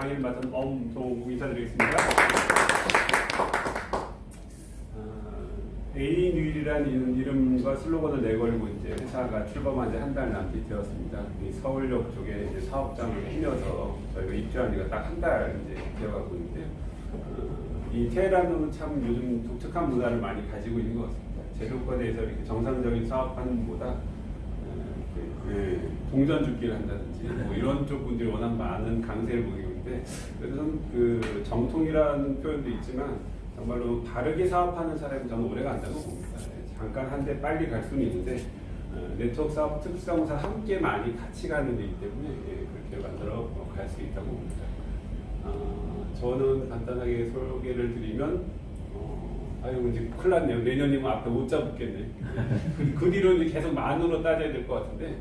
강의를 맡은 엄종국 인사드리겠습니다. 에이뉴일이라는 이름과 슬로건을 내걸고 이제 회사가 출범한 지 한 달 남짓 되었습니다. 이 서울역 쪽에 이제 사업장을 꾸며서 저희가 입주한 지가 딱 한 달 이제 되어가고 있는데요. 이 테헤란은 참 요즘 독특한 문화를 많이 가지고 있는 것 같습니다. 제조권에서 이렇게 정상적인 사업하는 것보다 동전 줍기를 한다든지 뭐 이런 쪽 분들이 워낙 많은 강세를 보이고 있는데, 그래서 그 정통이라는 표현도 있지만 정말로 바르게 사업하는 사람이 저는 오래 간다고 봅니다. 잠깐 한 대 빨리 갈 수는 있는데 네트워크 사업 특성상 함께 많이 같이 가는 일이기 때문에 그렇게 만들어 갈 수 있다고 봅니다. 저는 간단하게 소개를 드리면 아유 이제 큰일 났네요. 내년이면 앞에 못 잡겠네. 그 뒤로 이제 계속 만으로 따져야 될 것 같은데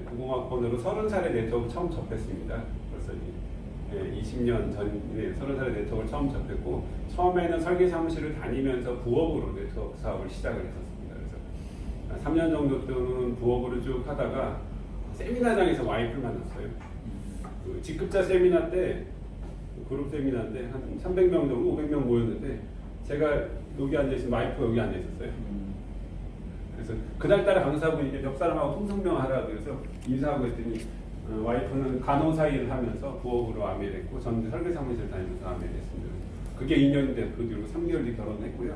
90학번으로 30살에 네트워크 처음 접했습니다. 벌써 20년 전에 30살에 네트워크를 처음 접했고, 처음에는 설계 사무실을 다니면서 부업으로 네트워크 사업을 시작을 했었습니다. 그래서 3년 정도 동안 부업으로 쭉 하다가 세미나장에서 와이프를 만났어요. 그 직급자 세미나 때, 그룹 세미나인데 한 300명 정도 500명 모였는데 제가 여기 앉아있으면 와이프가 여기 앉아있었어요. 그래서 그날따라 강사분이 이제 몇 사람하고 통성명하라 그래서 인사하고 했더니 와이프는 간호사 일을 하면서 부업으로 아메를 했고 저는 설계 사무실 다니면서 아메를 했습니다. 그게 2년인데 그 뒤로 3개월 뒤 결혼했고요.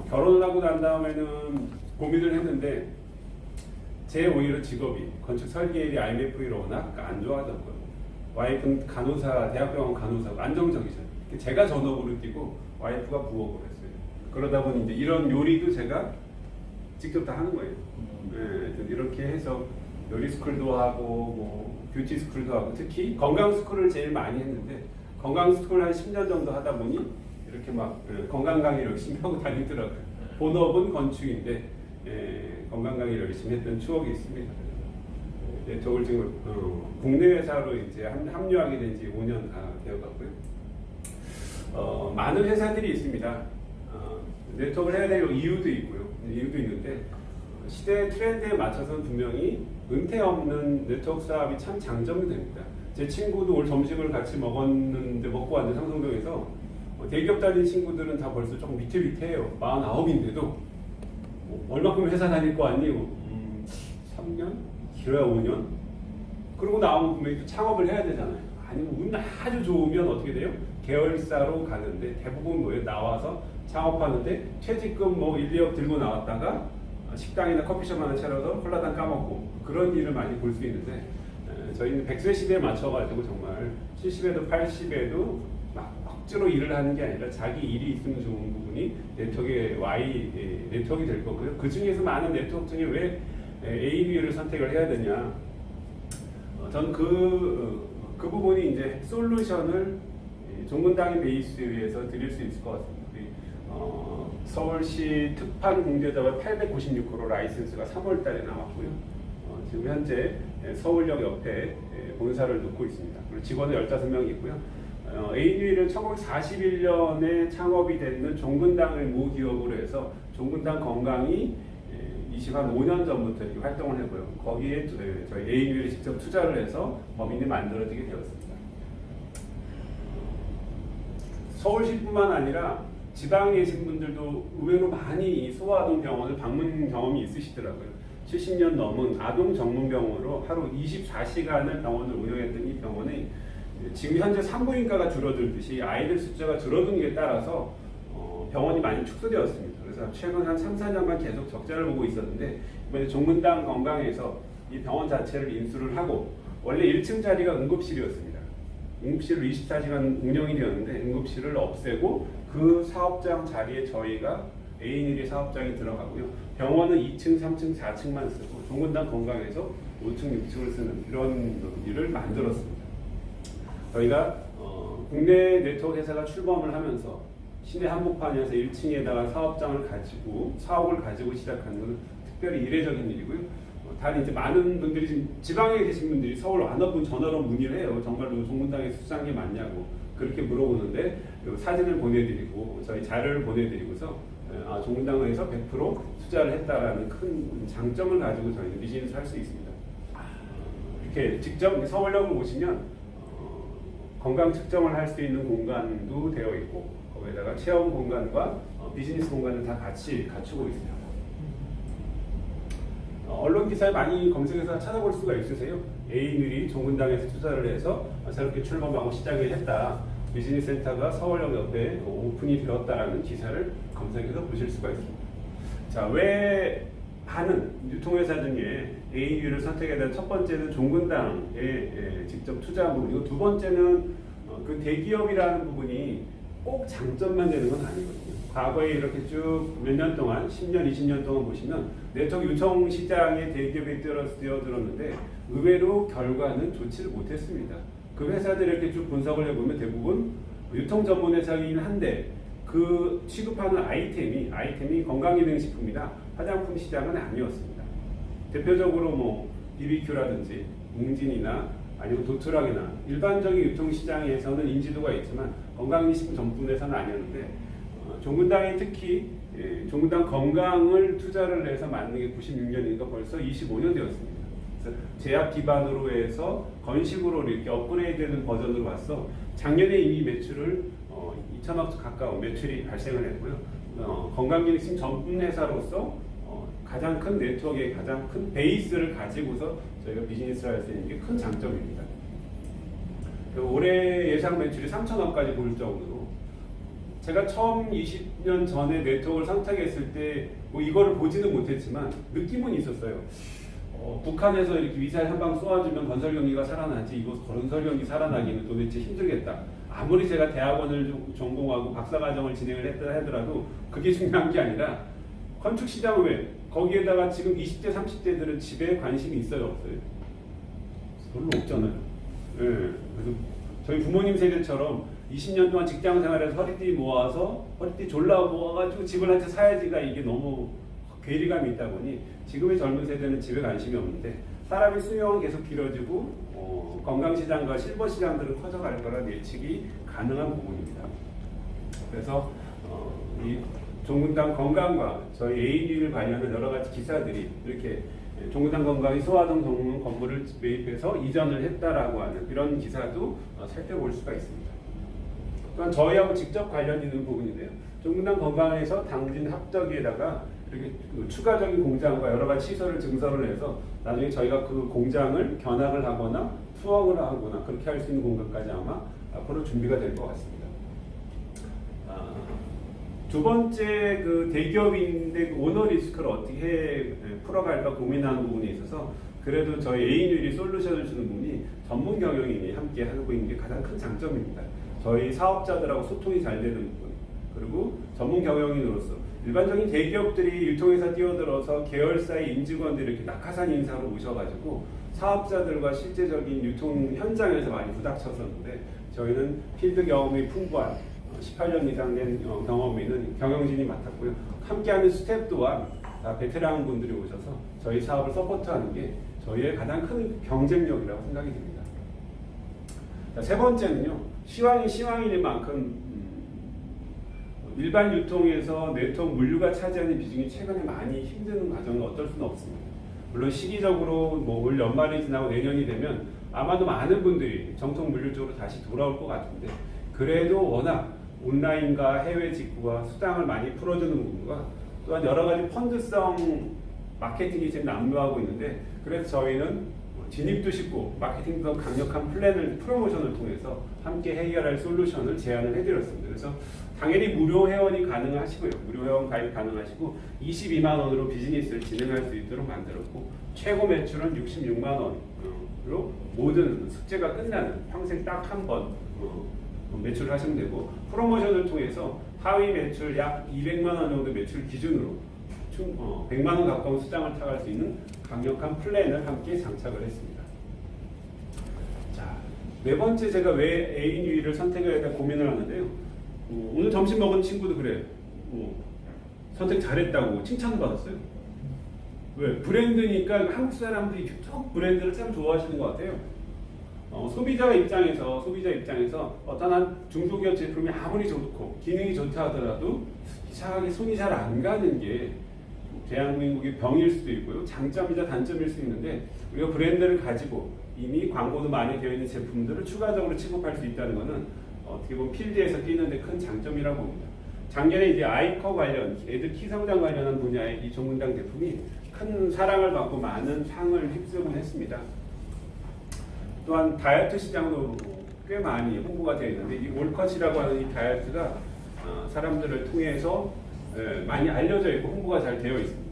결혼을 하고 난 다음에는 고민을 했는데 제 오히려 직업이 건축 설계 일이 IMF를 워낙 안 좋아졌고요. 와이프는 간호사, 대학병원 간호사고 안정적이죠. 제가 전업으로 뛰고 와이프가 부업으로 했어요. 그러다 보니 이제 이런 요리도 제가 직접 다 하는 거예요. 이렇게 해서 요리 스쿨도 하고 뭐 뷰티 스쿨도 하고, 특히 건강 스쿨을 제일 많이 했는데 건강 스쿨 한 10년 정도 하다 보니 이렇게 막 건강 강의를 열심히 하고 다니더라고요. 본업은 건축인데 건강 강의를 열심히 했던 추억이 있습니다. 네트워크를 지금 국내 회사로 이제 합류하게 된 지 5년 다 되어갔고요. 많은 회사들이 있습니다. 네트워크를 해야 될 이유도 있고요. 이유도 있는데 시대 트렌드에 맞춰서는 분명히 은퇴 없는 네트워크 사업이 참 장점이 됩니다. 제 친구도 오늘 점심을 같이 먹고 왔는데 상성동에서 대기업 다닌 친구들은 다 벌써 조금 위태위태해요. 49인데도 얼마큼 회사 다닐 거 아니에요? 3년? 길어야 5년? 그러고 나오면 분명히 또 창업을 해야 되잖아요. 아니면 운 아주 좋으면 어떻게 돼요? 계열사로 가는데 대부분 뭐예요? 나와서 창업하는데 퇴직금 뭐 1, 2억 들고 나왔다가 식당이나 커피숍 하나 차려서 콜라당 까먹고 그런 일을 많이 볼 수 있는데, 저희는 100세 시대에 맞춰가지고 정말 70에도 80에도 막 억지로 일을 하는 게 아니라 자기 일이 있으면 좋은 부분이 네트워크의 네트워크가 될 거고요. 그 중에서 많은 네트워크 중에 왜 AB를 선택을 해야 되냐? 전 그 부분이 이제 솔루션을 종근당의 베이스 위에서 드릴 수 있을 것 같습니다. 서울시 특판 공제자가 896호로 라이센스가 3월달에 나왔고요. 지금 현재 서울역 옆에 본사를 놓고 있습니다. 그리고 직원은 15명 있고요. ANU일은 1941년에 창업이 됐는 종근당을 모기업으로 해서 종근당 건강이 25년 전부터 이렇게 활동을 했고요. 거기에 저희 ANU일이 직접 투자를 해서 법인이 만들어지게 되었습니다. 서울시뿐만 아니라 지방에 계신 분들도 의외로 많이 소아아동 병원을 방문 경험이 있으시더라고요. 70년 넘은 아동 전문병원으로 하루 24시간을 병원을 운영했던 이 병원이 지금 현재 산부인과가 줄어들듯이 아이들 숫자가 줄어든 게 따라서 병원이 많이 축소되었습니다. 그래서 최근 한 3, 4년간 계속 적자를 보고 있었는데 이번에 종근당 건강에서 이 병원 자체를 인수를 하고, 원래 1층 자리가 응급실이었습니다. 응급실로 24시간 운영이 되었는데 응급실을 없애고 그 사업장 자리에 저희가 ANU일의 사업장이 들어가고요. 병원은 2층, 3층, 4층만 쓰고 종근당 건강에서 5층, 6층을 쓰는 이런 일을 만들었습니다. 저희가 국내 네트워크 회사가 출범을 하면서 시내 한복판에서 1층에다가 사업을 가지고 시작하는 것은 특별히 이례적인 일이고요. 다른 이제 많은 분들이 지금 지방에 계신 분들이 서울 완화분 전화로 문의를 해요. 정말로 종근당에 수상이 맞냐고 그렇게 물어보는데 사진을 보내드리고 저희 자료를 보내드리고서 종근당에서 100% 투자를 했다라는 큰 장점을 가지고 저희는 비즈니스를 할 수 있습니다. 이렇게 직접 서울역을 오시면 건강 측정을 할 수 있는 공간도 되어 있고 거기에다가 체험 공간과 비즈니스 공간을 다 같이 갖추고 있어요. 언론 기사에 많이 검색해서 찾아볼 수가 있으세요. A뉴일이 종근당에서 투자를 해서 새롭게 출범하고 시작을 했다. 비즈니스 센터가 서울역 옆에 오픈이 되었다라는 기사를 검색해서 보실 수가 있습니다. 자, 왜 많은 유통회사 중에 A뉴일을 선택해야 되는 첫 번째는 종근당에 직접 투자한 부분이고 두 번째는 그 대기업이라는 부분이 꼭 장점만 되는 건 아니거든요. 과거에 이렇게 쭉 몇 년 동안 10년, 20년 동안 보시면 네트워크 유통 시장에 대기업이 뛰어들었는데 의외로 결과는 좋지를 못했습니다. 그 회사들 이렇게 쭉 분석을 해보면 대부분 유통 전문 회사이긴 한데 그 취급하는 아이템이 건강기능식품이나 화장품 시장은 아니었습니다. 대표적으로 뭐 BBQ라든지 웅진이나 아니면 도트락이나 일반적인 유통시장에서는 인지도가 있지만 건강기능식품 전문 회사는 아니었는데 종근당이 특히 종근당 건강을 투자를 해서 만든 게 96년이니까 벌써 25년 되었습니다. 그래서 제약 기반으로 해서 건식으로 이렇게 업그레이드되는 버전으로 왔어. 작년에 이미 매출을 2천억 가까운 매출이 발생을 했고요. 건강기능식품 전문 회사로서 가장 큰 네트워크의 가장 큰 베이스를 가지고서 저희가 비즈니스를 할 수 있는 게 큰 장점입니다. 올해 예상 매출이 3천억까지 볼 정도로 제가 처음 20년 전에 네트워크를 선택했을 때 뭐 이거를 보지는 못했지만 느낌은 있었어요. 북한에서 이렇게 미사일 한 방 쏘아주면 건설 경기가 살아나지 이거 건설 경기 살아나기는 도대체 힘들겠다. 아무리 제가 대학원을 전공하고 박사과정을 진행을 했다 하더라도 그게 중요한 게 아니라 건축 시장은 왜? 거기에다가 지금 20대, 30대들은 집에 관심이 있어요, 없어요? 별로 없잖아요. 예. 그래서 저희 부모님 세대처럼 20년 동안 직장 생활에서 허리띠 졸라 모아가지고 집을 한 채 사야지가 이게 너무 괴리감이 있다 보니 지금의 젊은 세대는 집에 관심이 없는데 사람의 수명은 계속 길어지고 건강시장과 실버시장들은 커져갈 거란 예측이 가능한 부분입니다. 그래서 이 종근당 건강과 저희 A뉴일 관련한 여러 가지 기사들이 이렇게 종근당 건강이 소화동 동문 건물을 매입해서 이전을 했다라고 하는 이런 기사도 살펴볼 수가 있습니다. 또한 저희하고 직접 관련 있는 부분인데요. 종근당 건강에서 당진 합덕에다가 이렇게 추가적인 공장과 여러 가지 시설을 증설을 해서 나중에 저희가 그 공장을 견학을 하거나 투어를 하거나 그렇게 할 수 있는 공간까지 아마 앞으로 준비가 될 것 같습니다. 두 번째 그 대기업인데 그 오너 리스크를 어떻게 풀어갈까 고민하는 부분에 있어서 그래도 저희 A뉴일이 솔루션을 주는 분이 전문 경영인이 함께 하고 있는 게 가장 큰 장점입니다. 저희 사업자들하고 소통이 잘 되는 부분 그리고 전문 경영인으로서 일반적인 대기업들이 유통회사 뛰어들어서 계열사의 임직원들을 이렇게 낙하산 인사로 모셔가지고 사업자들과 실제적인 유통 현장에서 많이 부닥쳤었는데 저희는 필드 경험이 풍부한 18년 이상 된 경험이 있는 경영진이 맡았고요. 함께하는 스텝 또한 다 베테랑 분들이 오셔서 저희 사업을 서포트하는 게 저희의 가장 큰 경쟁력이라고 생각이 듭니다. 자, 세 번째는요. 시황이 시황인 만큼 일반 유통에서 네트워크 물류가 차지하는 비중이 최근에 많이 힘드는 과정은 어쩔 수는 없습니다. 물론 시기적으로 뭐 올 연말이 지나고 내년이 되면 아마도 많은 분들이 정통 물류 쪽으로 다시 돌아올 것 같은데 그래도 워낙 온라인과 해외 직구와 수당을 많이 풀어주는 부분과 또한 여러 가지 펀드성 마케팅이 지금 난무하고 있는데 그래서 저희는 진입도 쉽고 마케팅도 강력한 플랜을 프로모션을 통해서 함께 해결할 솔루션을 제안을 해드렸습니다. 그래서 당연히 무료 회원이 가능하시고요. 무료 회원 가입 가능하시고 22만 원으로 비즈니스를 진행할 수 있도록 만들었고 최고 매출은 66만 원으로 모든 숙제가 끝나는 평생 딱 한 번 매출을 하시면 되고 프로모션을 통해서 하위 매출 약 200만 원 정도 매출 기준으로 100만 원 가까운 수당을 타갈 수 있는 강력한 플랜을 함께 장착을 했습니다. 자, 네 번째 제가 왜 A뉴일을 선택해야 될까 고민을 하는데요. 오늘 점심 먹은 친구도 그래요. 선택 잘했다고 칭찬을 받았어요. 왜? 브랜드니까 한국 사람들이 쭉 브랜드를 참 좋아하시는 것 같아요. 소비자 입장에서 어떤 한 중소기업 제품이 아무리 좋고 기능이 좋다 하더라도 이상하게 손이 잘 안 가는 게 대한민국의 병일 수도 있고요. 장점이자 단점일 수 있는데 우리가 브랜드를 가지고 이미 광고도 많이 되어 있는 제품들을 추가적으로 취급할 수 있다는 것은 어떻게 보면 필드에서 뛰는데 큰 장점이라고 봅니다. 작년에 이제 아이커 관련, 애들 키 성장 관련한 분야의 이 종근당 제품이 큰 사랑을 받고 많은 상을 휩쓰곤 했습니다. 또한 다이어트 시장도 꽤 많이 홍보가 되어 있는데 이 올컷이라고 하는 이 다이어트가 사람들을 통해서 많이 알려져 있고 홍보가 잘 되어 있습니다.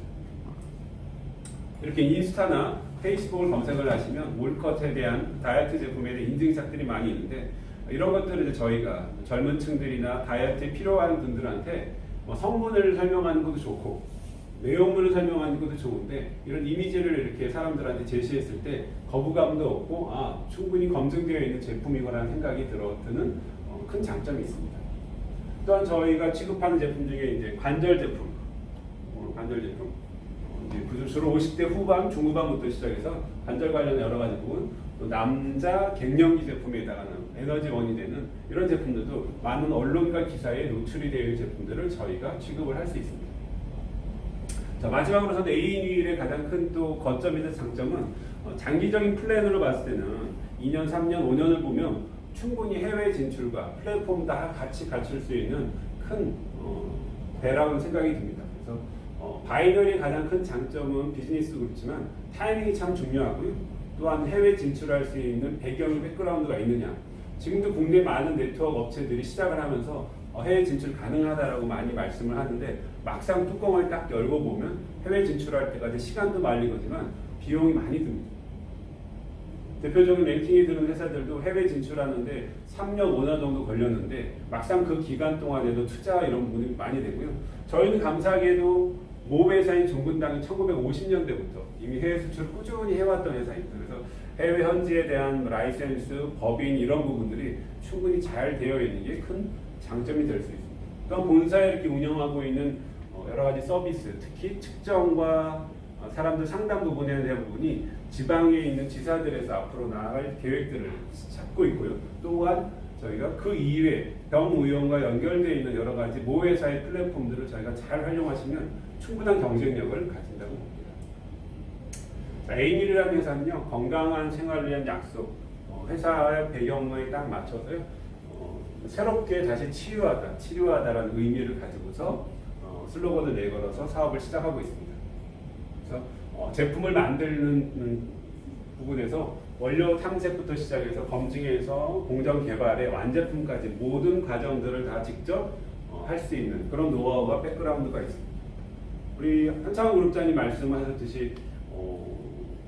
이렇게 인스타나 페이스북을 검색을 하시면 올컷에 대한 다이어트 제품에 대한 인증샷들이 많이 있는데 이런 것들을 이제 저희가 젊은 층들이나 다이어트에 필요한 분들한테 성분을 설명하는 것도 좋고 내용물을 설명하는 것도 좋은데 이런 이미지를 이렇게 사람들한테 제시했을 때 거부감도 없고 충분히 검증되어 있는 제품이거라는 생각이 드는 큰 장점이 있습니다. 또한 저희가 취급하는 제품 중에 이제 관절 제품, 이제 주로 50대 후반, 중후반부터 시작해서 관절 관련 여러 가지 부분, 또 남자 갱년기 제품에 해당하는 에너지원이 되는 이런 제품들도 많은 언론과 기사에 노출이 되어 있는 제품들을 저희가 취급을 할 수 있습니다. 자, 마지막으로서 ANWheel의 가장 큰 또 거점이나 장점은 장기적인 플랜으로 봤을 때는 2년, 3년, 5년을 보면 충분히 해외 진출과 플랫폼 다 같이 갖출 수 있는 큰 배라고 생각이 듭니다. 그래서 바이널의 가장 큰 장점은 비즈니스 그렇지만 타이밍이 참 중요하고요. 또한 해외 진출할 수 있는 배경이 백그라운드가 있느냐. 지금도 국내 많은 네트워크 업체들이 시작을 하면서 해외 진출 가능하다라고 많이 말씀을 하는데 막상 뚜껑을 딱 열고 보면 해외 진출할 때까지 시간도 말린 거지만 비용이 많이 듭니다. 대표적인 랭킹이 드는 회사들도 해외 진출하는데 3년, 5년 정도 걸렸는데 막상 그 기간 동안에도 투자 이런 부분이 많이 되고요. 저희는 감사하게도 모 회사인 종근당이 1950년대부터 이미 해외 수출을 꾸준히 해왔던 회사입니다. 그래서 해외 현지에 대한 라이센스, 법인 이런 부분들이 충분히 잘 되어 있는 게 큰 장점이 될 수 있습니다. 또한 본사에 이렇게 운영하고 있는 여러 가지 서비스, 특히 측정과 사람들 상담 부분에 대한 부분이 지방에 있는 지사들에서 앞으로 나아갈 계획들을 잡고 있고요. 또한 저희가 그 이외에 병의원과 연결되어 있는 여러 가지 모 회사의 플랫폼들을 저희가 잘 활용하시면 충분한 경쟁력을 가진다고 봅니다. ANWheel이라는 회사는요, 건강한 생활을 위한 약속, 회사의 배경에 딱 맞춰서요, 새롭게 다시 치료하다라는 의미를 가지고서 슬로건을 내걸어서 사업을 시작하고 있습니다. 그래서 제품을 만드는 부분에서 원료 탐색부터 시작해서 검증해서 공정 개발에 완제품까지 모든 과정들을 다 직접 할 수 있는 그런 노하우와 백그라운드가 있습니다. 우리 한창원 그룹장님 말씀하셨듯이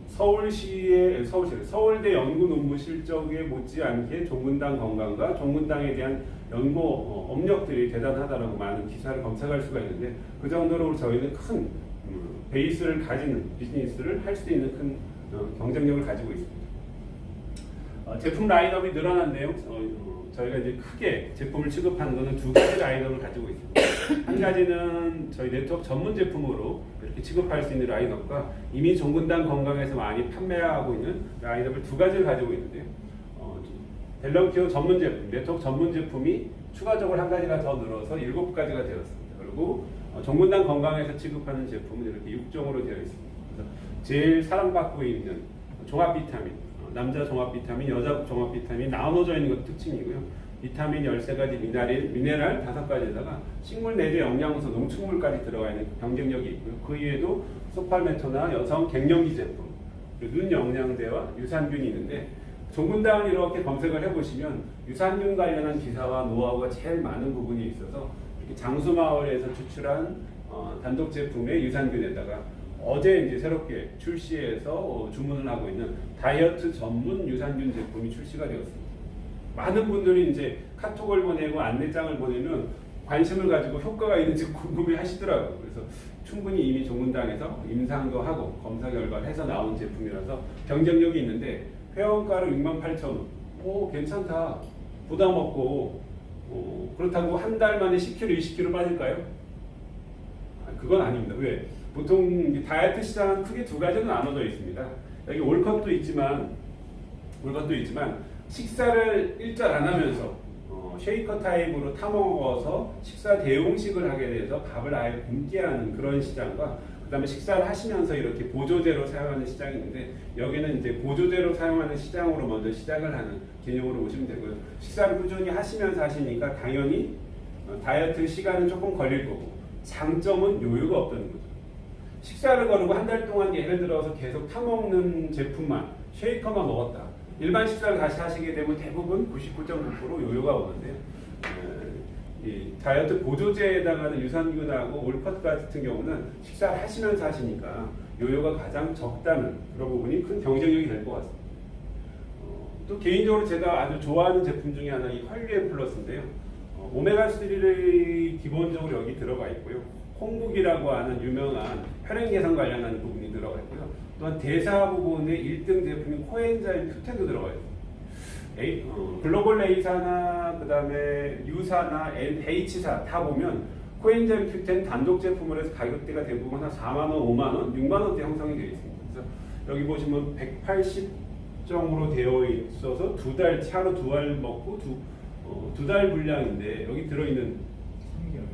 서울대 연구 논문 실적에 못지않게 종근당 건강과 종근당에 대한 연구 업력들이 대단하다라고 많은 기사를 검색할 수가 있는데 그 정도로 저희는 큰 베이스를 가지는 비즈니스를 할 수 있는 큰 경쟁력을 가지고 있습니다. 제품 라인업이 늘어난데요. 저희가 이제 크게 제품을 취급하는 것은 두 가지 라인업을 가지고 있습니다. 한 가지는 저희 네트워크 전문 제품으로 이렇게 취급할 수 있는 라인업과 이미 종근당 건강에서 많이 판매하고 있는 라인업을 두 가지를 가지고 있는데요. 델런키오 전문 제품, 네트워크 전문 제품이 추가적으로 한 가지가 더 늘어서 7가지가 되었습니다. 그리고 종근당 건강에서 취급하는 제품은 이렇게 6종으로 되어 있습니다. 그래서 제일 사랑받고 있는 종합 비타민, 남자 종합 비타민, 여자 종합 비타민 나눠져 있는 것 특징이고요. 비타민 13가지, 미네랄 5가지에다가 식물 내재 영양소, 농축물까지 들어가 있는 경쟁력이 있고요. 그 이외에도 소팔메토나 여성 갱년기 제품, 그리고 눈 영양제와 유산균이 있는데 종근당을 이렇게 검색을 해보시면 유산균 관련한 기사와 노하우가 제일 많은 부분이 있어서 이렇게 장수마을에서 추출한 단독 제품의 유산균에다가 어제 이제 새롭게 출시해서 주문을 하고 있는 다이어트 전문 유산균 제품이 출시가 되었습니다. 많은 분들이 이제 카톡을 보내고 안내장을 보내면 관심을 가지고 효과가 있는지 궁금해 하시더라고요. 그래서 충분히 이미 종근당에서 임상도 하고 검사 결과를 해서 나온 제품이라서 경쟁력이 있는데 회원가로 68,000원. 괜찮다. 부담 없고 그렇다고 한 달 만에 10kg, 20kg 빠질까요? 그건 아닙니다. 왜? 보통 다이어트 시장은 크게 두 가지로 나눠져 있습니다. 여기 올컷도 있지만 식사를 일절 안 하면서 쉐이커 타입으로 타먹어서 식사 대용식을 하게 돼서 밥을 아예 굶게 하는 그런 시장과 그다음에 식사를 하시면서 이렇게 보조제로 사용하는 시장이 있는데 여기는 이제 보조제로 사용하는 시장으로 먼저 시작을 하는 개념으로 보시면 되고요. 식사를 꾸준히 하시면서 하시니까 당연히 다이어트 시간은 조금 걸릴 거고 장점은 요요가 없다는 거죠. 식사를 거르고 한 달 동안 예를 들어서 계속 타먹는 제품만 쉐이커만 먹었다. 일반 식사를 다시 하시게 되면 대부분 99.9% 요요가 오는데요. 이 다이어트 보조제에 해당하는 유산균하고 올컷 같은 경우는 식사를 하시면서 하시니까 요요가 가장 적다는 그런 부분이 큰 경쟁력이 될 것 같습니다. 또 개인적으로 제가 아주 좋아하는 제품 중에 하나 이 헐리엔 플러스인데요. 오메가3를 기본적으로 여기 들어가 있고요. 콩국이라고 하는 유명한 혈행 개선 관련한 부분이 들어가 있고요. 또한 대사 부분의 1등 제품인 코엔자임 Q10도 들어가 있어요. 글로벌 A사나 그 다음에 U사나 H사 다 보면 코엔자임 Q10 단독 제품으로 해서 가격대가 대부분 한 4만원, 5만원, 6만원대 형성이 되어 있습니다. 그래서 여기 보시면 180정으로 되어 있어서 하루 2알 먹고 두 달 분량인데 여기 들어있는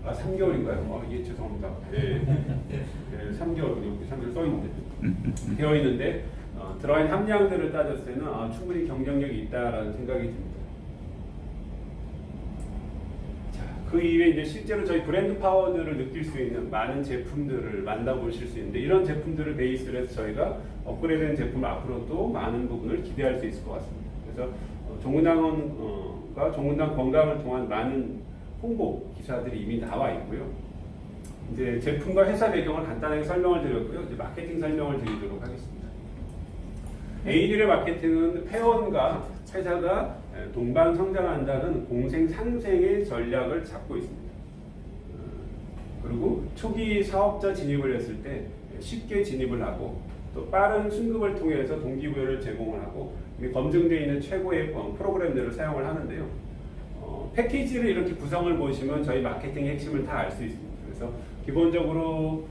3개월인가요? 예, 죄송합니다. 네. 3개월, 여기 3개월 써있는데 되어 있는데 들어간 함량들을 따졌을 때는 충분히 경쟁력이 있다라는 생각이 듭니다. 자, 그 이외에 이제 실제로 저희 브랜드 파워들을 느낄 수 있는 많은 제품들을 만나보실 수 있는데 이런 제품들을 베이스로 해서 저희가 업그레이드된 제품 앞으로도 많은 부분을 기대할 수 있을 것 같습니다. 그래서 종근당과 종근당 건강을 통한 많은 홍보 기사들이 이미 나와 있고요. 이제 제품과 회사 배경을 간단하게 설명을 드렸고요. 이제 마케팅 설명을 드리도록 하겠습니다. AD의 마케팅은 회원과 회사가 동반 성장한다는 공생 상생의 전략을 잡고 있습니다. 그리고 초기 사업자 진입을 했을 때 쉽게 진입을 하고 또 빠른 순급을 통해서 동기부여를 제공을 하고 검증되어 있는 최고의 프로그램들을 사용을 하는데요. 패키지를 이렇게 구성을 보시면 저희 마케팅의 핵심을 다 알 수 있습니다. 그래서 기본적으로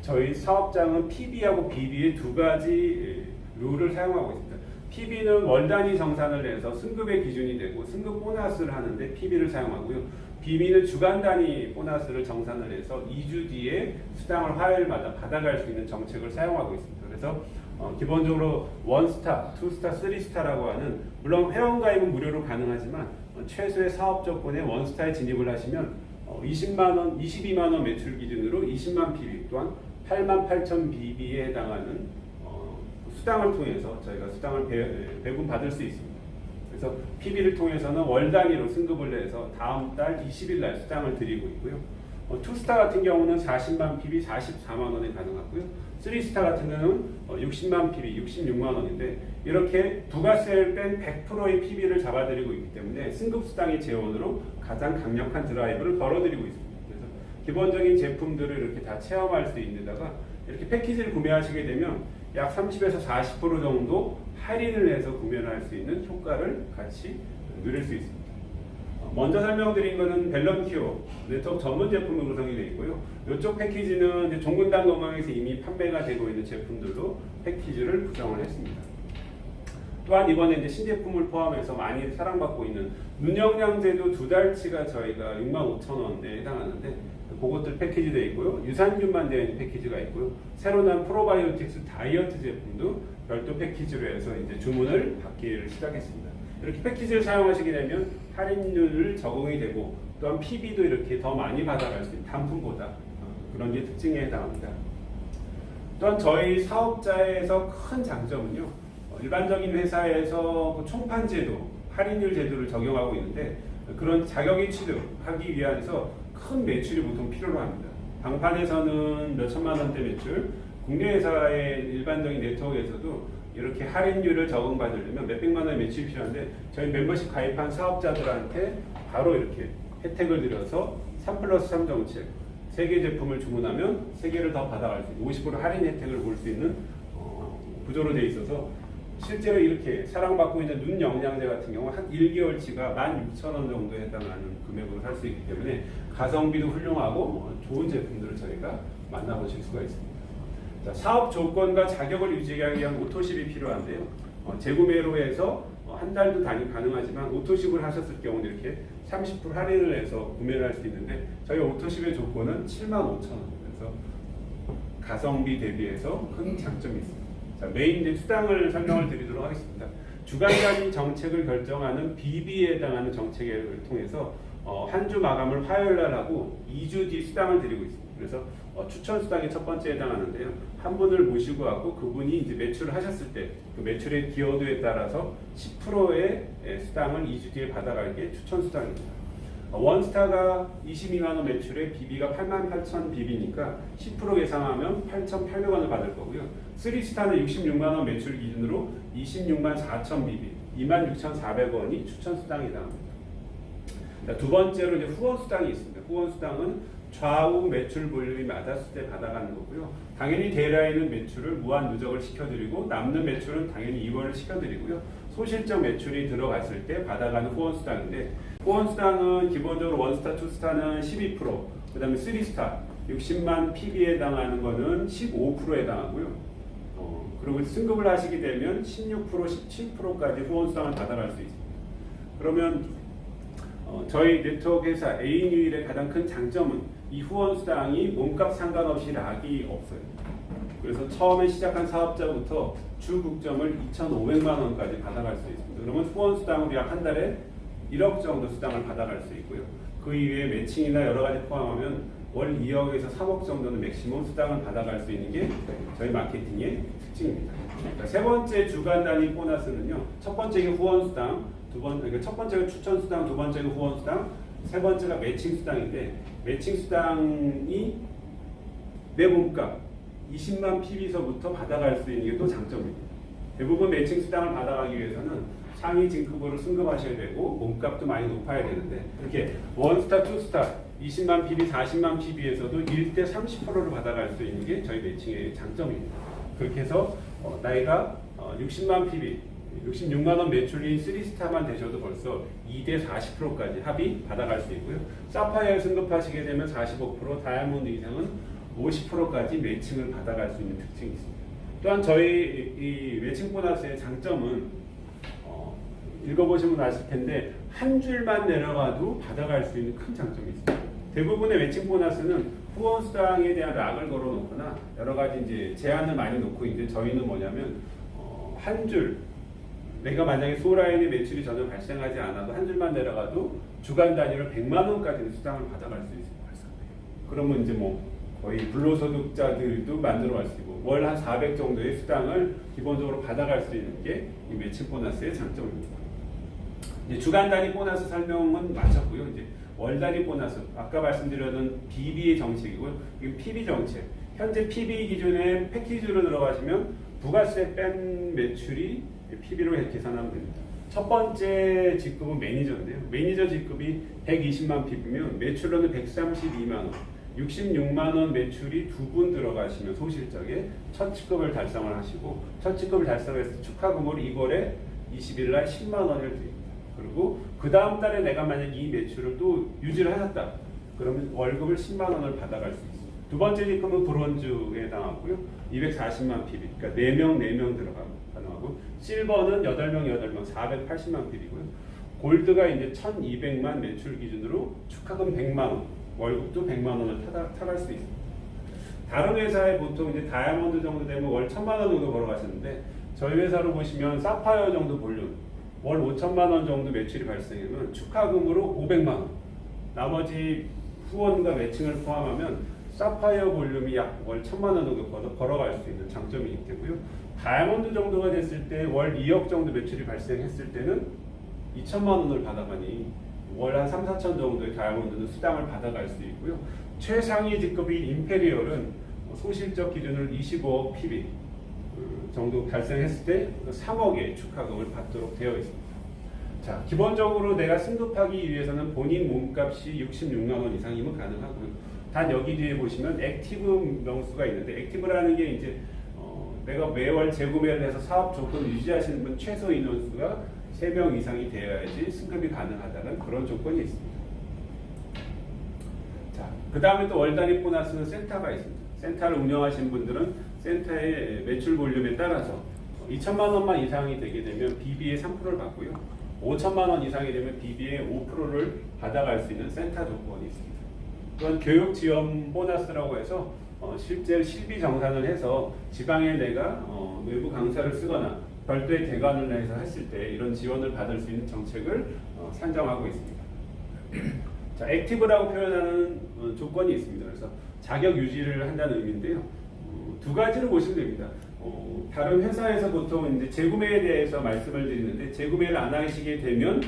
저희 사업장은 PB하고 BB의 두 가지 룰을 사용하고 있습니다. PB는 월 단위 정산을 내서 승급의 기준이 되고 승급 보너스를 하는데 PB를 사용하고요. BB는 주간 단위 보너스를 정산을 해서 2주 뒤에 수당을 화요일마다 받아갈 수 있는 정책을 사용하고 있습니다. 그래서 기본적으로 1스타, 2스타, 3스타라고 하는 물론 회원가입은 무료로 가능하지만 최소의 사업 조건에 1스타에 진입을 하시면 20만원, 22만원 매출 기준으로 20만 PB 또한 88,000 BB에 해당하는 수당을 통해서 저희가 수당을 배분받을 수 있습니다. 그래서 PB를 통해서는 월 단위로 승급을 내서 다음 달 20일 날 수당을 드리고 있고요. 2스타 같은 경우는 40만 PB 44만 원에 가능하고요. 3스타 같은 경우는 60만 PB 66만 원인데 이렇게 부가세를 뺀 100%의 PB를 잡아드리고 있기 때문에 승급 수당의 재원으로 가장 강력한 드라이브를 걸어드리고 있습니다. 그래서 기본적인 제품들을 이렇게 다 체험할 수 있는다가 이렇게 패키지를 구매하시게 되면 약 30에서 40% 정도 할인을 해서 구매를 할 수 있는 효과를 같이 누릴 수 있습니다. 먼저 설명드린 것은 밸런큐어 네트워크 전문 제품으로 구성이 되어 있고요. 이쪽 패키지는 이제 종근당 건강에서 이미 판매가 되고 있는 제품들로 패키지를 구성을 했습니다. 또한 이번에 이제 신제품을 포함해서 많이 사랑받고 있는 눈영양제도 2달치가 저희가 65,000원에 해당하는데 그것들 패키지되어 있고요. 유산균만 되어 있는 패키지가 있고요. 새로 난 프로바이오틱스 다이어트 제품도 별도 패키지로 해서 이제 주문을 받기를 시작했습니다. 이렇게 패키지를 사용하시게 되면 할인율을 적응이 되고 또한 PB도 이렇게 더 많이 받아갈 수 있는 단품보다 그런 게 특징에 해당합니다. 또한 저희 사업자에서 큰 장점은요. 일반적인 회사에서 총판 제도, 할인율 제도를 적용하고 있는데 그런 자격이 취득하기 위해서 큰 매출이 보통 필요로 합니다. 방판에서는 몇 천만 원대 매출, 국내 회사의 일반적인 네트워크에서도 이렇게 할인율을 적응받으려면 몇백만 원의 매출이 필요한데 저희 멤버십 가입한 사업자들한테 바로 이렇게 혜택을 드려서 3+3 정책 3개 제품을 주문하면 3개를 더 받아갈 수 있는 50% 할인 혜택을 볼 수 있는 구조로 되어 있어서 실제로 이렇게 사랑받고 있는 눈 영양제 같은 경우 한 1개월치가 16,000원 정도에 해당하는 금액으로 살 수 있기 때문에 가성비도 훌륭하고 좋은 제품들을 저희가 만나보실 수가 있습니다. 자, 사업 조건과 자격을 유지하기 위한 오토십이 필요한데요. 재구매로 해서 한 달도 단위 가능하지만 오토십을 하셨을 경우는 이렇게 30% 할인을 해서 구매를 할 수 있는데 저희 오토십의 조건은 75,000원. 그래서 가성비 대비해서 큰 장점이 있습니다. 자, 메인 이제 수당을 설명을 드리도록 하겠습니다. 주간 단위 정책을 결정하는 BB에 해당하는 정책을 통해서 한 주 마감을 화요일 날 하고 2주 뒤 수당을 드리고 있습니다. 그래서 추천 수당이 첫 번째에 해당하는데요. 한 분을 모시고 하고 그분이 이제 매출을 하셨을 때 그 매출의 기여도에 따라서 10%의 수당을 2주 뒤에 받아갈 게 추천 수당입니다. 원스타가 22만 원 매출에 BB가 88,000 BB니까 10% 계산하면 8,800원을 받을 거고요. 3스타는 66만 원 매출 기준으로 26만 4천 BB, 26,400원이 추천 수당이 해당합니다. 두 번째로 이제 후원 수당이 있습니다. 후원 수당은 좌우 매출 볼륨이 맞았을 때 받아가는 거고요. 당연히 데일라인은 매출을 무한 누적을 시켜드리고 남는 매출은 당연히 이원을 시켜드리고요. 소실적 매출이 들어갔을 때 받아가는 후원 수당인데 후원 수당은 기본적으로 원스타, 투스타는 12%, 그 다음에 3스타 60만 PB에 해당하는 거는 15%에 해당하고요. 그리고 승급을 하시게 되면 16%, 17%까지 후원 수당을 받아갈 수 있습니다. 그러면 저희 네트워크 회사 A뉴일의 가장 큰 장점은 이 후원 수당이 몸값 상관없이 락이 없어요. 그래서 처음에 시작한 사업자부터 주 국점을 2,500만 원까지 받아갈 수 있습니다. 그러면 후원 수당으로 약 한 달에 1억 정도 수당을 받아갈 수 있고요. 그 이외에 매칭이나 여러 가지 포함하면 월 2억에서 3억 정도는 맥시멈 수당을 받아갈 수 있는 게 저희 마케팅의 특징입니다. 세 번째 주간 단위 보너스는요. 첫 번째가 후원 수당, 그러니까 첫 번째가 추천 수당, 두 번째가 후원 수당, 세 번째가 매칭 수당인데 매칭 수당이 내 몸값 20만 PB서부터 받아갈 수 있는 게 또 장점입니다. 대부분 매칭 수당을 받아가기 위해서는 상위 진급으로 승급하셔야 되고 몸값도 많이 높아야 되는데 이렇게 원스타, 투스타 20만 PB, 40만 PB에서도 1대 30%를 받아갈 수 있는 게 저희 매칭의 장점입니다. 그렇게 해서 나이가 60만 PB, 66만 원 매출인 3스타만 되셔도 벌써 2대 40%까지 합의 받아갈 수 있고요. 사파이어에 승급하시게 되면 45%, 다이아몬드 이상은 50%까지 매칭을 받아갈 수 있는 특징이 있습니다. 또한 저희 이 매칭 보너스의 장점은 읽어보시면 아실 텐데 한 줄만 내려가도 받아갈 수 있는 큰 장점이 있습니다. 대부분의 매칭 보너스는 후원 수당에 대한 락을 걸어놓거나 여러 가지 이제 제한을 많이 놓고 있는데 저희는 뭐냐면 한 줄 내가 만약에 소라인의 매출이 전혀 발생하지 않아도 한 줄만 내려가도 주간 단위로 100만 원까지는 수당을 받아갈 수 있습니다. 그러면 이제 뭐 거의 불로소득자들도 만들어갈 수 있고 월 한 400 정도의 수당을 기본적으로 받아갈 수 있는 게 이 매칭 보너스의 장점입니다. 이제 주간 단위 보너스 설명은 마쳤고요. 이제 월 단위 보너스 아까 말씀드렸던 BB의 정책이고요. 이게 PB 정책. 현재 PB 기준에 패키지로 들어가시면 부가세 뺀 매출이 PB로 계산하면 됩니다. 첫 번째 직급은 매니저인데요. 매니저 직급이 120만 PB면 매출로는 132만 원, 66만 원 매출이 두 분 들어가시면 소실적에 첫 직급을 달성을 하시고 첫 직급을 달성해서 축하금으로 2월에 20일 날 10만 원을 드립니다. 그리고 그 다음 달에 내가 만약 이 매출을 또 유지를 하셨다. 그러면 월급을 10만 원을 받아갈 수 있습니다. 두 번째 직급은 브론즈에 해당하고요. 240만 PB, 그러니까 4명 가능하고 실버는 8명 480만 PB고요. 골드가 이제 1200만 매출 기준으로 축하금 100만 원, 월급도 100만 원을 타갈 수 있습니다. 다른 회사에 보통 이제 다이아몬드 정도 되면 월 1000만 원 정도 벌어가시는데 저희 회사로 보시면 사파이어 정도 볼륨 월 5천만 원 정도 매출이 발생하면 축하금으로 500만 원, 나머지 후원과 매칭을 포함하면 사파이어 볼륨이 약 월 1000만 원 정도 벌어갈 수 있는 장점이 있고요. 다이아몬드 정도가 됐을 때 월 2억 정도 매출이 발생했을 때는 2천만 원을 받아가니 월 한 3, 4천 정도의 다이아몬드는 수당을 받아갈 수 있고요. 최상위 직급인 임페리얼은 소실적 기준으로 25억 PB 정도 발생했을 때 3억의 축하금을 받도록 되어 있습니다. 자, 기본적으로 내가 승급하기 위해서는 본인 몸값이 66만 원 이상이면 가능하고요. 단 여기 뒤에 보시면 액티브 명수가 있는데 액티브라는 게 이제 내가 매월 재구매를 해서 사업 조건을 유지하시는 분 최소 인원수가 3명 이상이 되어야지 승급이 가능하다는 그런 조건이 있습니다. 자, 그 다음에 또 월 단위 보너스는 센터가 있습니다. 센터를 운영하시는 분들은 센터의 매출 볼륨에 따라서 2천만 원만 이상이 되게 되면 BB의 3%를 받고요. 5천만 원 이상이 되면 BB의 5%를 받아갈 수 있는 센터 조건이 있습니다. 또한 교육 지원 보너스라고 해서 실제 실비 정산을 해서 지방에 내가 외부 강사를 쓰거나 별도의 대관을 해서 했을 때 이런 지원을 받을 수 있는 정책을 산정하고 있습니다. 자, 액티브라고 표현하는 조건이 있습니다. 그래서 자격 유지를 한다는 의미인데요. 두 가지를 보시면 됩니다. 다른 회사에서 보통 이제 재구매에 대해서 말씀을 드리는데 재구매를 안 하시게 되면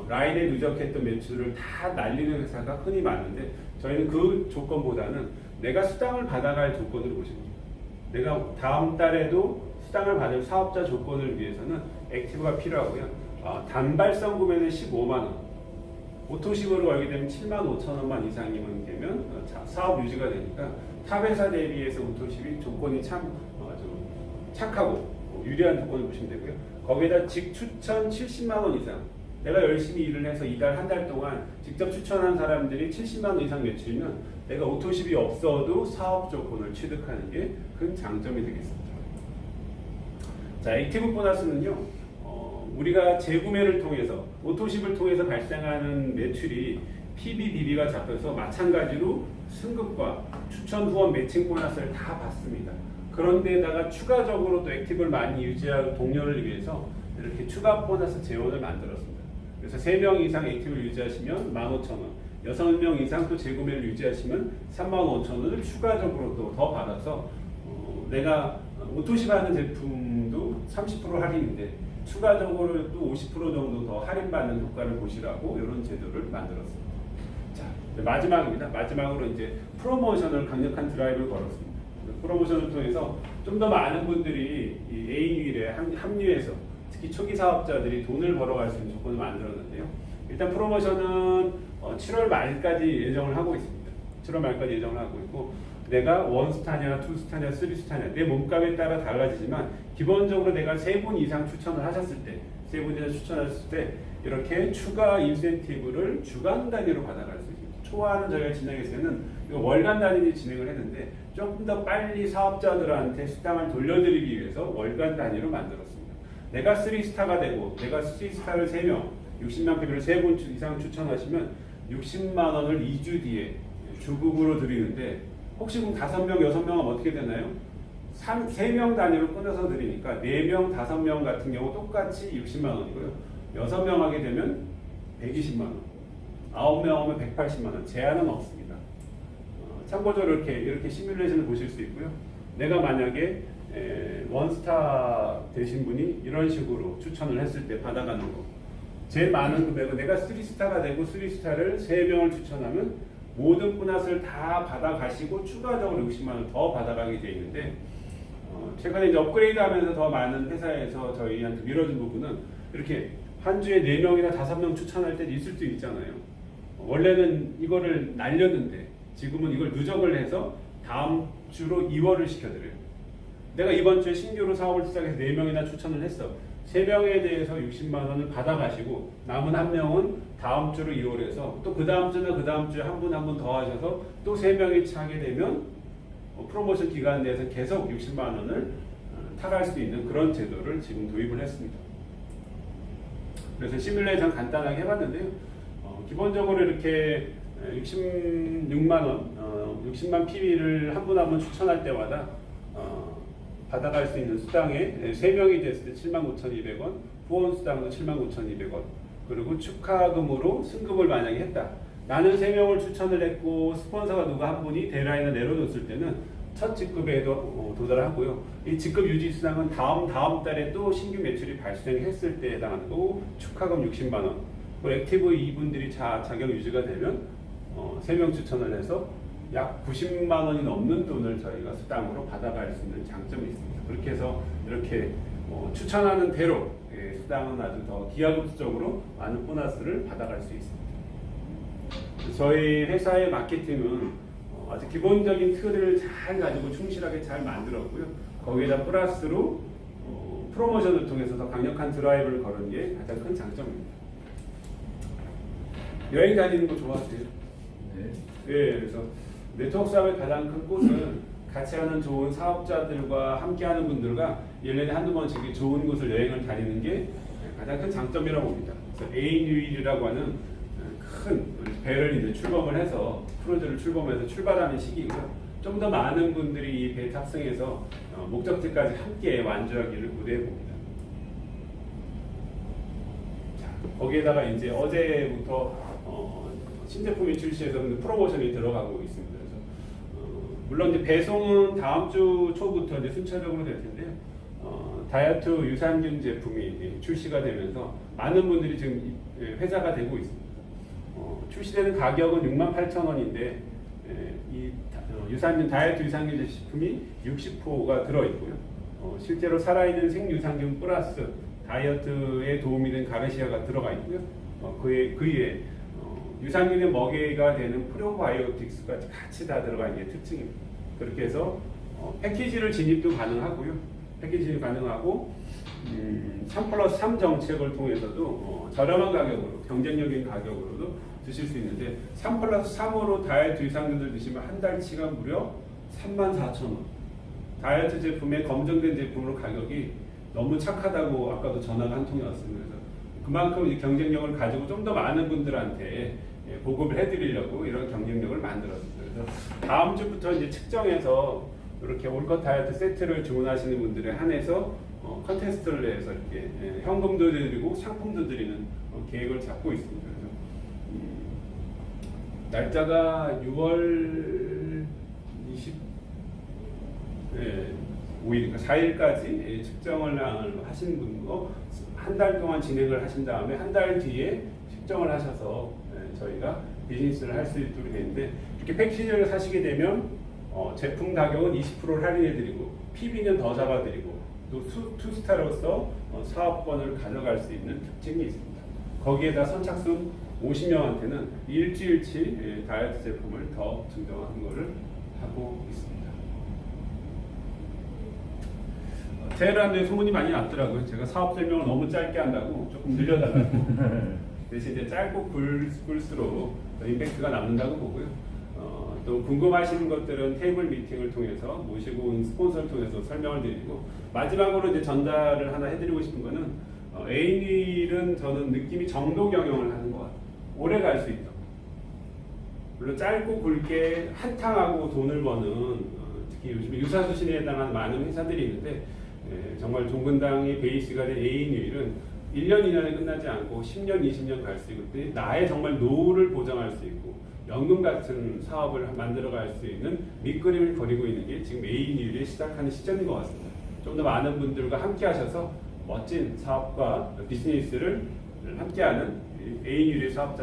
라인에 누적했던 매출을 다 날리는 회사가 흔히 많은데 저희는 그 조건보다는 내가 수당을 받아갈 조건을 보십니다. 내가 다음 달에도 수당을 받을 사업자 조건을 위해서는 액티브가 필요하고요. 단발성 구매는 15만 원, 오토식으로 걸게 되면 7만 5천 원만 이상이면 되면 사업 유지가 되니까 타 회사 대비해서 오토식이 조건이 참 아주 착하고 유리한 조건을 보시면 되고요. 거기에다 직추천 70만 원 이상, 내가 열심히 일을 해서 이달 한 달 동안 직접 추천한 사람들이 70만 원 이상 매출이면 내가 오토십이 없어도 사업 조건을 취득하는 게 큰 장점이 되겠습니다. 자, 액티브 보너스는요, 우리가 재구매를 통해서 오토십을 통해서 발생하는 매출이 PB, BB가 잡혀서 마찬가지로 승급과 추천 후원 매칭 보너스를 다 받습니다. 그런데다가 추가적으로 또 액티브를 많이 유지할 동료를 위해서 이렇게 추가 보너스 재원을 만들었습니다. 그래서 3명 이상 액티브를 유지하시면 15,000원, 6명 이상 또 재구매를 유지하시면 35,000원을 추가적으로 또 더 받아서 내가 오토십 하는 제품도 30% 할인인데 추가적으로 또 50% 정도 더 할인받는 효과를 보시라고 이런 제도를 만들었습니다. 자, 마지막입니다. 마지막으로 이제 프로모션을 강력한 드라이브를 걸었습니다. 프로모션을 통해서 좀 더 많은 분들이 이 AU일에 합류해서 특히 초기 사업자들이 돈을 벌어갈 수 있는 조건을 만들었는데요. 일단 프로모션은 7월 말까지 예정을 하고 있습니다. 7월 말까지 예정을 하고 있고 내가 1스타냐, 2스타냐, 3스타냐 내 몸값에 따라 달라지지만 기본적으로 내가 3분 이상 추천을 하셨을 때 3분 이상 추천하셨을 때 이렇게 추가 인센티브를 주간 단위로 받아갈 수 있습니다. 초과는 저희가 진행했을 때는 월간 단위로 진행을 했는데 조금 더 빨리 사업자들한테 수당을 돌려드리기 위해서 월간 단위로 만들었습니다. 내가 3스타가 되고 내가 3스타를 3명 60만 PB를 3분 이상 추천하시면 60만 원을 2주 뒤에 주급으로 드리는데 혹시 그럼 5명, 6명은 어떻게 되나요? 3명 단위로 끊어서 드리니까 4명, 5명 같은 경우 똑같이 60만 원이고요. 6명 하게 되면 120만 원, 9명 하면 180만 원, 제한은 없습니다. 참고적으로 이렇게 시뮬레이션을 보실 수 있고요. 내가 만약에 원스타 되신 분이 이런 식으로 추천을 했을 때 받아가는 거 제일 많은 금액은 내가 3스타가 되고 3스타를 3명을 추천하면 모든 보너스를 다 받아가시고 추가적으로 60만 원 더 받아가게 돼 있는데 최근에 이제 업그레이드 하면서 더 많은 회사에서 저희한테 밀어준 부분은 이렇게 한 주에 4명이나 5명 추천할 때도 있을 수 있잖아요. 원래는 이거를 날렸는데 지금은 이걸 누적을 해서 다음 주로 2월을 시켜드려요. 내가 이번 주에 신규로 사업을 시작해서 4명이나 추천을 했어. 3명에 대해서 60만 원을 받아가시고 남은 1명은 다음 주로 2월에서 또 그 다음 주나 그 다음 주에 한 분 더 하셔서 또 3명이 차게 되면 프로모션 기간 내에서 계속 60만 원을 타갈 수 있는 그런 제도를 지금 도입을 했습니다. 그래서 시뮬레이션 간단하게 해봤는데요. 기본적으로 이렇게 66만 원, 60만 PB를 한 분 한 분 추천할 때마다 받아갈 수 있는 수당에 3명이 됐을 때 79,200원, 후원 수당도 79,200원, 그리고 축하금으로 승급을 만약에 했다. 나는 3명을 추천을 했고 스폰서가 누가 한 분이 데라인을 내려줬을 때는 첫 직급에도 도달하고요. 이 직급 유지 수당은 다음 달에 또 신규 매출이 발생했을 때 해당하는 거고 축하금 60만 원. 그리고 액티브 이분들이 자격 유지가 되면 3명 추천을 해서 약 90만 원이 넘는 돈을 저희가 수당으로 받아갈 수 있는 장점이 있습니다. 그렇게 해서 이렇게 추천하는 대로 수당은 아주 더 기하급수적으로 많은 보너스를 받아갈 수 있습니다. 저희 회사의 마케팅은 아주 기본적인 틀을 잘 가지고 충실하게 잘 만들었고요. 거기에다 플러스로 프로모션을 통해서 더 강력한 드라이브를 거는 게 가장 큰 장점입니다. 여행 다니는 거 좋아하세요? 네. 네, 그래서 네트워크 사업의 가장 큰 꽃은 같이 하는 좋은 사업자들과 함께하는 분들과 1년에 한두 번씩 좋은 곳을 여행을 다니는 게 가장 큰 장점이라고 봅니다. 그래서 AU일이라고 하는 큰 배를 이제 출범을 해서 크루즈를 출범해서 출발하는 시기고요. 좀 더 많은 분들이 이 배에 탑승해서 목적지까지 함께 완주하기를 기대해 봅니다. 자, 거기에다가 이제 어제부터 신제품이 출시해서 프로모션이 들어가고 있습니다. 그래서 물론 이제 배송은 다음 주 초부터 이제 순차적으로 될 텐데요. 다이어트 유산균 제품이 출시가 되면서 많은 분들이 지금 회사가 되고 있습니다. 출시되는 가격은 68,000원인데 이 유산균 다이어트 유산균 제품이 60호가 들어있고요. 실제로 살아있는 생유산균 플러스 다이어트에 도움이 되는 가르시아가 들어가 있고요. 그 위에 유산균의 먹이가 되는 프로바이오틱스가 같이 다 들어가 있는 게 특징입니다. 그렇게 해서 패키지를 진입도 가능하고요. 패키지 가능하고 3+3 정책을 통해서도 저렴한 가격으로 경쟁력인 가격으로도 드실 수 있는데 3+3으로 다이어트 유산균을 드시면 한 달치가 무려 34,000원. 다이어트 제품에 검증된 제품으로 가격이 너무 착하다고 아까도 전화가 한 통이 왔습니다. 그래서 그만큼 이제 경쟁력을 가지고 좀 더 많은 분들한테 보급을 해드리려고 이런 경쟁력을 만들었습니다. 그래서 다음 주부터 이제 측정해서 이렇게 올컷 다이어트 세트를 주문하시는 분들에 한해서 컨테스트를 내서 이렇게 현금도 드리고 상품도 드리는 계획을 잡고 있습니다. 그래서 날짜가 6월 25일인가 4일까지 측정을 하신 분도 한 달 동안 진행을 하신 다음에 한 달 뒤에 측정을 하셔서 저희가 비즈니스를 할 수 있도록 되는데 이렇게 패키지를 사시게 되면 제품 가격은 20%를 할인해드리고 PB는 더 잡아드리고 또 투스타로서 사업권을 가져갈 수 있는 특징이 있습니다. 거기에다 선착순 50명한테는 일주일치 다이어트 제품을 더 증정하는 것을 하고 있습니다. 테헤란에 소문이 많이 났더라고요. 제가 사업 설명을 너무 짧게 한다고 조금 늘려달라고. 대신 이제 짧고 굵을수록 임팩트가 남는다고 보고요. 또 궁금하신 것들은 테이블 미팅을 통해서 모시고 온 스폰서를 통해서 설명을 드리고 마지막으로 이제 전달을 하나 해드리고 싶은 거는 에이닐은 저는 느낌이 정도 경영을 하는 것 같아요. 오래 갈 수 있다. 물론 짧고 굵게 한탕하고 돈을 버는 특히 요즘 유사수신에 해당하는 많은 회사들이 있는데 정말 종근당의 베이스가 된 에이닐은 1년, 2년에 끝나지 않고 10년, 20년 갈 수 있고 나의 정말 노후를 보장할 수 있고 연금 같은 사업을 만들어갈 수 있는 밑그림을 그리고 있는 게 지금 에이닐이 시작하는 시점인 것 같습니다. 좀 더 많은 분들과 함께 하셔서 멋진 사업과 비즈니스를 함께하는 에이닐의 사업자